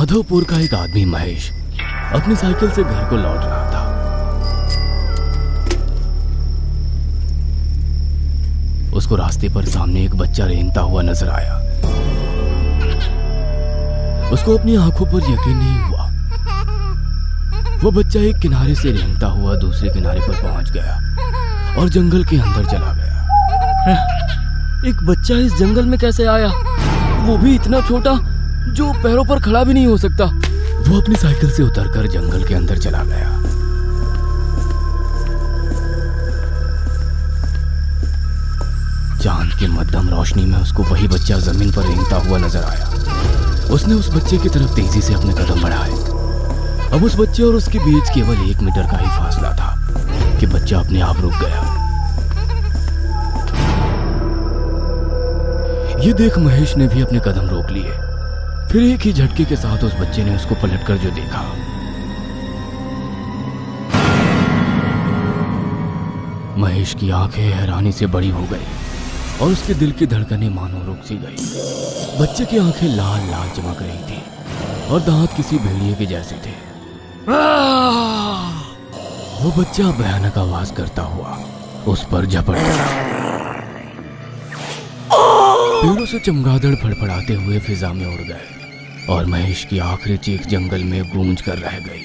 माधवपुर का एक आदमी महेश अपनी साइकिल से घर को लौट रहा था। उसको रास्ते पर सामने एक बच्चा रेंगता हुआ नजर आया। उसको अपनी आंखों पर यकीन नहीं हुआ। वो बच्चा एक किनारे से रेंगता हुआ दूसरे किनारे पर पहुंच गया और जंगल के अंदर चला गया। एक बच्चा इस जंगल में कैसे आया, वो भी इतना छोटा जो पैरों पर खड़ा भी नहीं हो सकता। वो अपनी साइकिल से उतरकर जंगल के अंदर चला गया। चांद की मध्यम रोशनी में उसको वही बच्चा जमीन पर रेंगता हुआ नजर आया। उसने उस बच्चे की तरफ तेजी से अपने कदम बढ़ाए। अब उस बच्चे और उसके बीच केवल 1 मीटर का ही फासला था कि बच्चा अपने आप रुक गया। ये देख महेश ने भी अपने कदम रोक लिए। फिर एक ही झटके के साथ उस बच्चे ने उसको पलटकर जो देखा, महेश की आंखें हैरानी से बड़ी हो गई और उसके दिल की धड़कनें मानो रुक सी गई। बच्चे की आंखें लाल लाल चमक रही थी और दांत किसी भेड़िए के जैसे थे। वो बच्चा भयानक आवाज करता हुआ उस पर झपट पड़ा। पेड़ों से चमगादड़ फड़फड़ाते हुए फिजा में उड़ गए और महेश की आखिरी चीख जंगल में गूंज कर रह गई।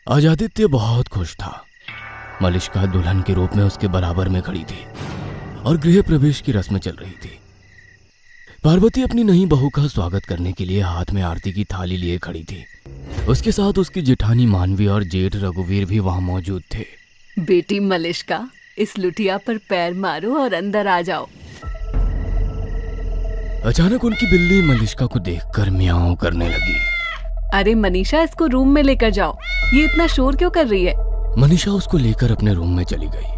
आदित्य बहुत खुश था। मलिष्का दुल्हन के रूप में उसके बराबर में खड़ी थी और गृह प्रवेश की रस्म चल रही थी। पार्वती अपनी नई बहू का स्वागत करने के लिए हाथ में आरती की थाली लिए खड़ी थी। उसके साथ उसकी जेठानी मानवी और जेठ रघुवीर भी वहां मौजूद थे। बेटी मलिष्का, इस लुटिया पर पैर मारो और अंदर आ जाओ। अचानक उनकी बिल्ली मलिष्का को देखकर म्याऊं करने लगी। अरे मनीषा, इसको रूम में लेकर जाओ। ये इतना शोर क्यों कर रही है? मनीषा उसको लेकर अपने रूम में चली गई।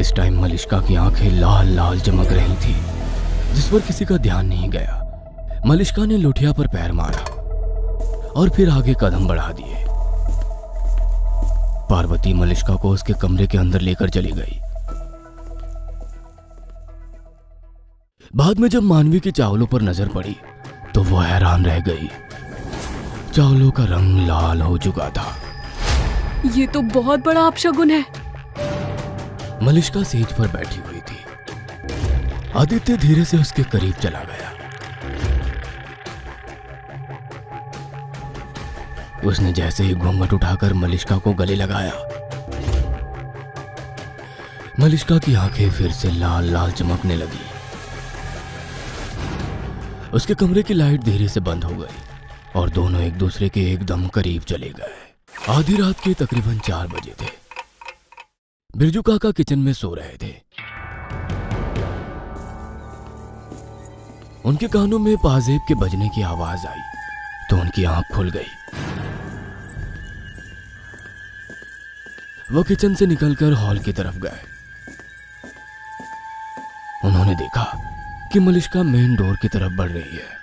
इस टाइम मलिष्का की आंखें लाल लाल चमक रही थी, जिस पर किसी का ध्यान नहीं गया। मलिष्का ने लुटिया पर पैर मारा और फिर आगे कदम बढ़ा दिए। पार्वती मलिष्का को उसके कमरे के अंदर लेकर चली गई। बाद में जब मानवी की चावलों पर नजर पड़ी तो वो हैरान रह गई। चावलों का रंग लाल हो चुका था। ये तो बहुत बड़ा अपशगुन है। मलिष्का सेज पर बैठी हुई थी। आदित्य धीरे से उसके करीब चला गया। उसने जैसे ही घूंघट उठाकर मलिष्का को गले लगाया, मलिष्का की आंखें फिर से लाल लाल चमकने लगी। उसके कमरे की लाइट धीरे से बंद हो गई और दोनों एक दूसरे के एकदम करीब चले गए। आधी रात के तकरीबन 4 बजे थे। बिरजू काका किचन में सो रहे थे। उनके कानों में पाजेब के बजने की आवाज आई तो उनकी आंख खुल गई। वो किचन से निकलकर हॉल की तरफ गए। उन्होंने देखा कि मलिष्का मेन डोर की तरफ बढ़ रही है।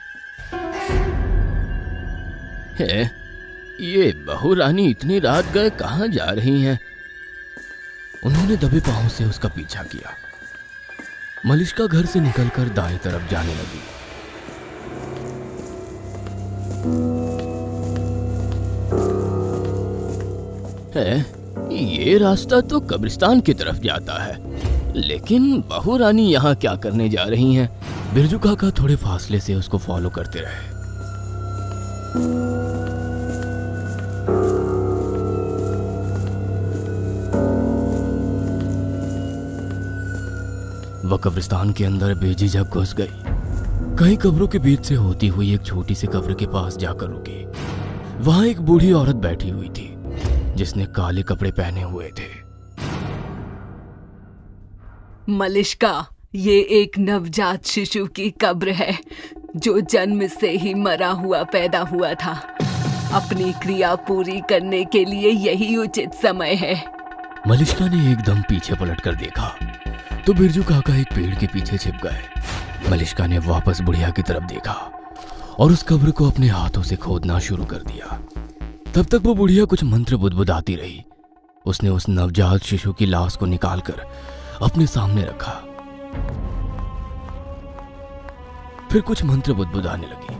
ये बहू रानी इतनी रात गए कहां जा रही हैं? उन्होंने दबे पांव से उसका पीछा किया। मलिष्का घर से निकलकर दाईं तरफ जाने लगी। ये रास्ता तो कब्रिस्तान की तरफ जाता है, लेकिन बहू रानी यहाँ क्या करने जा रही हैं? बिरजू काका थोड़े फासले से उसको फॉलो करते रहे। वह कब्रिस्तान के अंदर बेझिझक घुस गई। कई कब्रों के बीच से होती हुई एक छोटी सी कब्र के पास जाकर रुकी। वहां एक बूढ़ी औरत बैठी हुई थी जिसने काले कपड़े पहने हुए थे। मलिष्का, ये एक नवजात शिशु की कब्र है जो जन्म से ही मरा हुआ पैदा हुआ था। अपनी क्रिया पूरी करने के लिए यही उचित समय है। मलिष्का ने एकदम पीछे पलटकर देखा तो बिरजू काका एक पेड़ के पीछे छिप गए। मलिष्का ने वापस बुढ़िया की तरफ देखा और उस कब्र को अपने हाथों से खोदना शुरू कर दिया। तब तक वो बुढ़िया कुछ मंत्र बुदबुदाती रही। उसने उस नवजात शिशु की लाश को निकालकर अपने सामने रखा। फिर कुछ मंत्र बुदबुदाने लगी।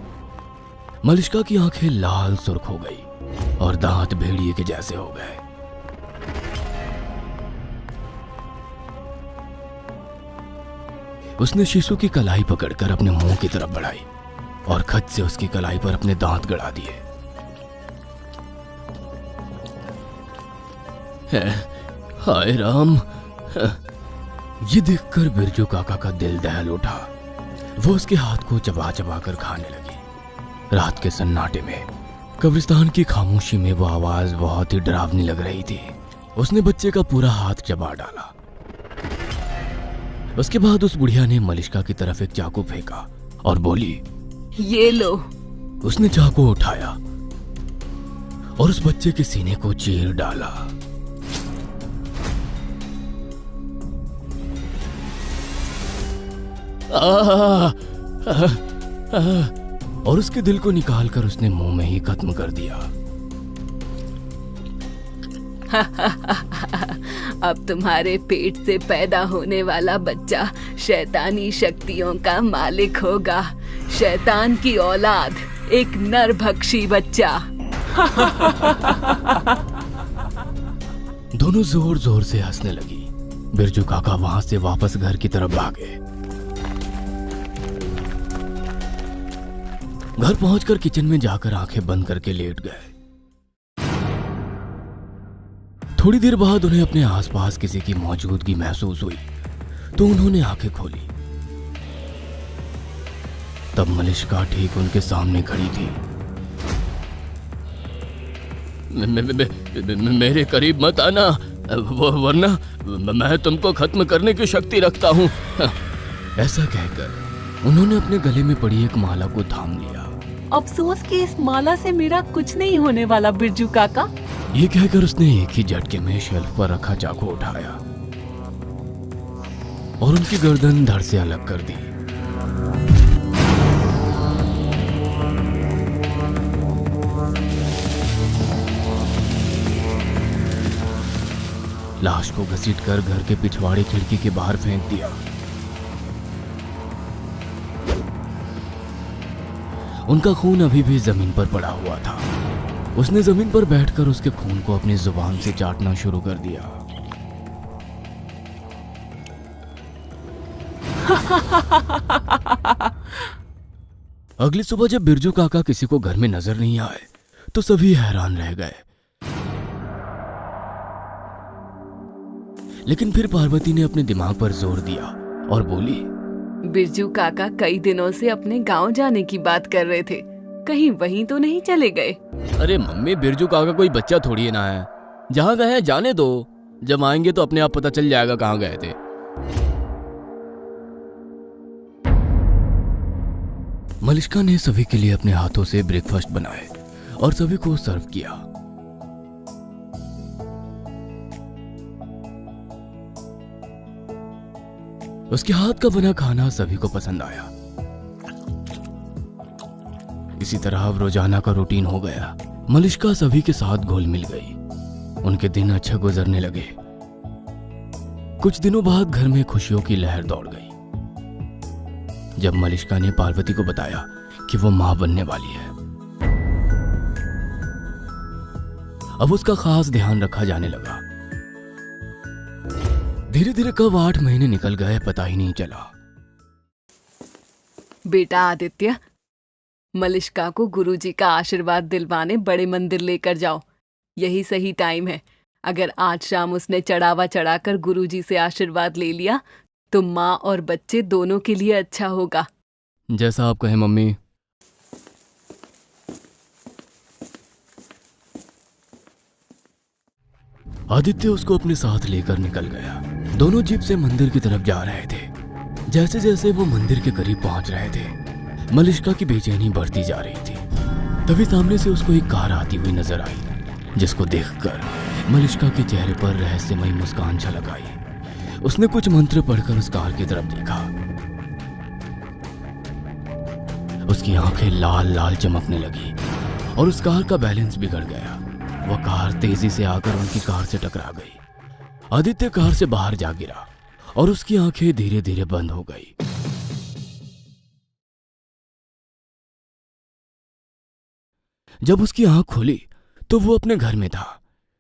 मलिष्का की आंखें लाल सुर्ख हो गई और दांत भेड़िए के जैसे हो गए। उसने शिशु की कलाई पकड़कर अपने मुंह की तरफ बढ़ाई और खच से उसकी कलाई पर अपने दांत गड़ा दिए। हाय राम! ये देखकर बिरजू काका का दिल दहल उठा। वो उसके हाथ को चबा चबा कर खाने लगी। रात के सन्नाटे में, कब्रिस्तान की खामोशी में वो आवाज बहुत ही डरावनी लग रही थी। उसने बच्चे का पूरा हाथ चबा डाला। उसके बाद उस बुढ़िया ने मलिष्का की तरफ एक चाकू फेंका और बोली, ये लो। उसने चाकू उठाया और उस बच्चे के सीने को चीर डाला। और उसके दिल को निकालकर उसने मुंह में ही खत्म कर दिया। अब तुम्हारे पेट से पैदा होने वाला बच्चा शैतानी शक्तियों का मालिक होगा। शैतान की औलाद, एक नरभक्षी बच्चा। दोनों जोर जोर से हंसने लगी। बिरजू काका वहां से वापस घर की तरफ भागे। घर पहुंचकर किचन में जाकर आंखें बंद करके लेट गए। थोड़ी देर बाद उन्हें अपने आसपास किसी की मौजूदगी महसूस हुई तो उन्होंने आंखें खोली। तब मलिष्का ठीक उनके सामने खड़ी थी। मेरे करीब मत आना, वरना मैं तुमको खत्म करने की शक्ति रखता हूं। ऐसा कहकर उन्होंने अपने गले में पड़ी एक माला को थाम लिया। अफसोस कि इस माला से मेरा कुछ नहीं होने वाला बिरजू काका। ये कहकर उसने एक ही झटके में शेल्फ पर रखा चाकू उठाया और उनकी गर्दन धड़ से अलग कर दी। लाश को घसीटकर घर के पिछवाड़े खिड़की के बाहर फेंक दिया। उनका खून अभी भी जमीन पर पड़ा हुआ था। उसने जमीन पर बैठकर उसके खून को अपनी जुबान से चाटना शुरू कर दिया। अगली सुबह जब बिरजू काका किसी को घर में नजर नहीं आए तो सभी हैरान रह गए। लेकिन फिर पार्वती ने अपने दिमाग पर जोर दिया और बोली, बिरजू काका कई दिनों से अपने गांव जाने की बात कर रहे थे, कहीं वहीं तो नहीं चले गए? अरे मम्मी, बिरजू काका कोई बच्चा थोड़ी ना है। जहां गए हैं जाने दो, जब आएंगे तो अपने आप पता चल जाएगा कहां गए थे। मलिष्का ने सभी के लिए अपने हाथों से ब्रेकफास्ट बनाए और सभी को सर्व किया। उसके हाथ का बना खाना सभी को पसंद आया। इसी तरह अब रोजाना का रूटीन हो गया। मलिष्का सभी के साथ घुल मिल गई। उनके दिन अच्छे गुजरने लगे। कुछ दिनों बाद घर में खुशियों की लहर दौड़ गई जब मलिष्का ने पार्वती को बताया कि वो मां बनने वाली है। अब उसका खास ध्यान रखा जाने लगा। धीरे धीरे कब 8 महीने निकल गए पता ही नहीं चला। बेटा आदित्य, मलिष्का को गुरुजी का आशीर्वाद दिलवाने बड़े मंदिर लेकर जाओ। यही सही टाइम है। अगर आज शाम उसने चढ़ावा चढ़ाकर गुरुजी से आशीर्वाद ले लिया तो माँ और बच्चे दोनों के लिए अच्छा होगा। जैसा आप कहें मम्मी। आदित्य उसको अपने साथ लेकर निकल गया। दोनों जीप से मंदिर की तरफ जा रहे थे। जैसे जैसे वो मंदिर के करीब पहुंच रहे थे, मलिष्का की बेचैनी बढ़ती जा रही थी। तभी सामने से उसको एक कार आती हुई नजर आई, जिसको देखकर मलिष्का के चेहरे पर रहस्यमयी मुस्कान झलक आई। उसने कुछ मंत्र पढ़कर उस कार की तरफ देखा। उसकी आंखें लाल लाल चमकने लगी और उस कार का बैलेंस बिगड़ गया वह कार तेजी से आकर उनकी कार से टकरा गई। आदित्य कार से बाहर जा गिरा और उसकी आंखें धीरे धीरे बंद हो गई। जब उसकी आंख खुली तो वो अपने घर में था।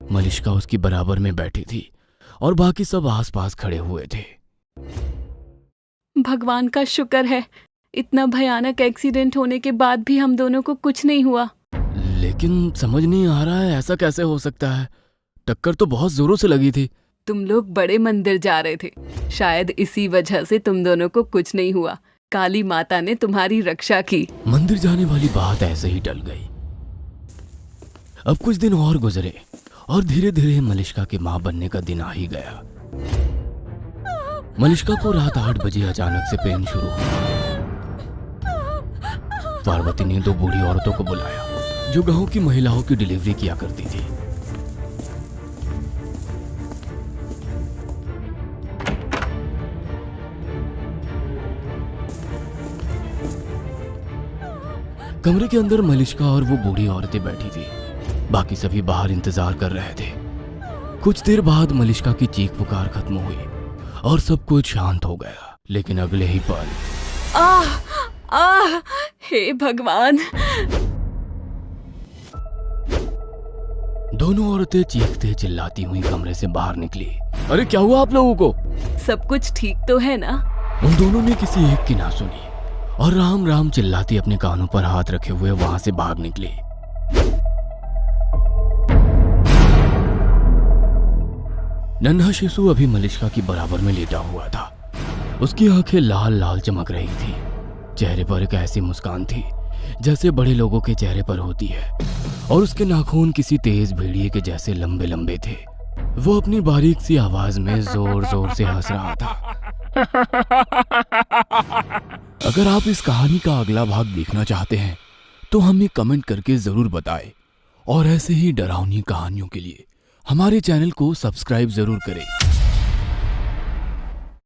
मलिष्का उसकी बराबर में बैठी थी और बाकी सब आसपास खड़े हुए थे। भगवान का शुक्र है, इतना भयानक एक्सीडेंट होने के बाद भी हम दोनों को कुछ नहीं हुआ। लेकिन समझ नहीं आ रहा है ऐसा कैसे हो सकता है। टक्कर तो बहुत जोरों से लगी थी। तुम लोग बड़े मंदिर जा रहे थे, शायद इसी वजह से तुम दोनों को कुछ नहीं हुआ। काली माता ने तुम्हारी रक्षा की। मंदिर जाने वाली बात ऐसे ही टल गई। अब कुछ दिन और गुजरे और धीरे धीरे मलिष्का की मां बनने का दिन आ ही गया। मलिष्का को रात 8 बजे अचानक से पेन शुरू हुआ। पार्वती ने 2 बूढ़ी औरतों को बुलाया जो गांव की महिलाओं की डिलीवरी किया करती थी। कमरे के अंदर मलिष्का और वो बूढ़ी औरतें बैठी थी। बाकी सभी बाहर इंतजार कर रहे थे। कुछ देर बाद मलिष्का की चीख पुकार खत्म हुई और सब कुछ शांत हो गया। लेकिन अगले ही पल आह आह, हे भगवान! दोनों औरतें चीखते चिल्लाती हुई कमरे से बाहर निकली। अरे क्या हुआ आप लोगों को? सब कुछ ठीक तो है ना? उन दोनों ने किसी एक की ना सुनी और राम राम चिल्लाती अपने कानों पर हाथ रखे हुए वहां से भाग निकली। नन्हा शिशु अभी मलिष्का की बराबर में लेटा हुआ था। उसकी आंखें लाल लाल चमक रही थी। चेहरे पर एक ऐसी मुस्कान थी जैसे बड़े लोगों के चेहरे पर होती है और उसके नाखून किसी तेज भेड़िए के जैसे लंबे लंबे थे। वो अपनी बारीक सी आवाज में जोर जोर से हंस रहा था। अगर आप इस कहानी का अगला भाग देखना चाहते हैं तो हमें कमेंट करके जरूर बताएं और ऐसे ही डरावनी कहानियों के लिए हमारे चैनल को सब्सक्राइब जरूर करें।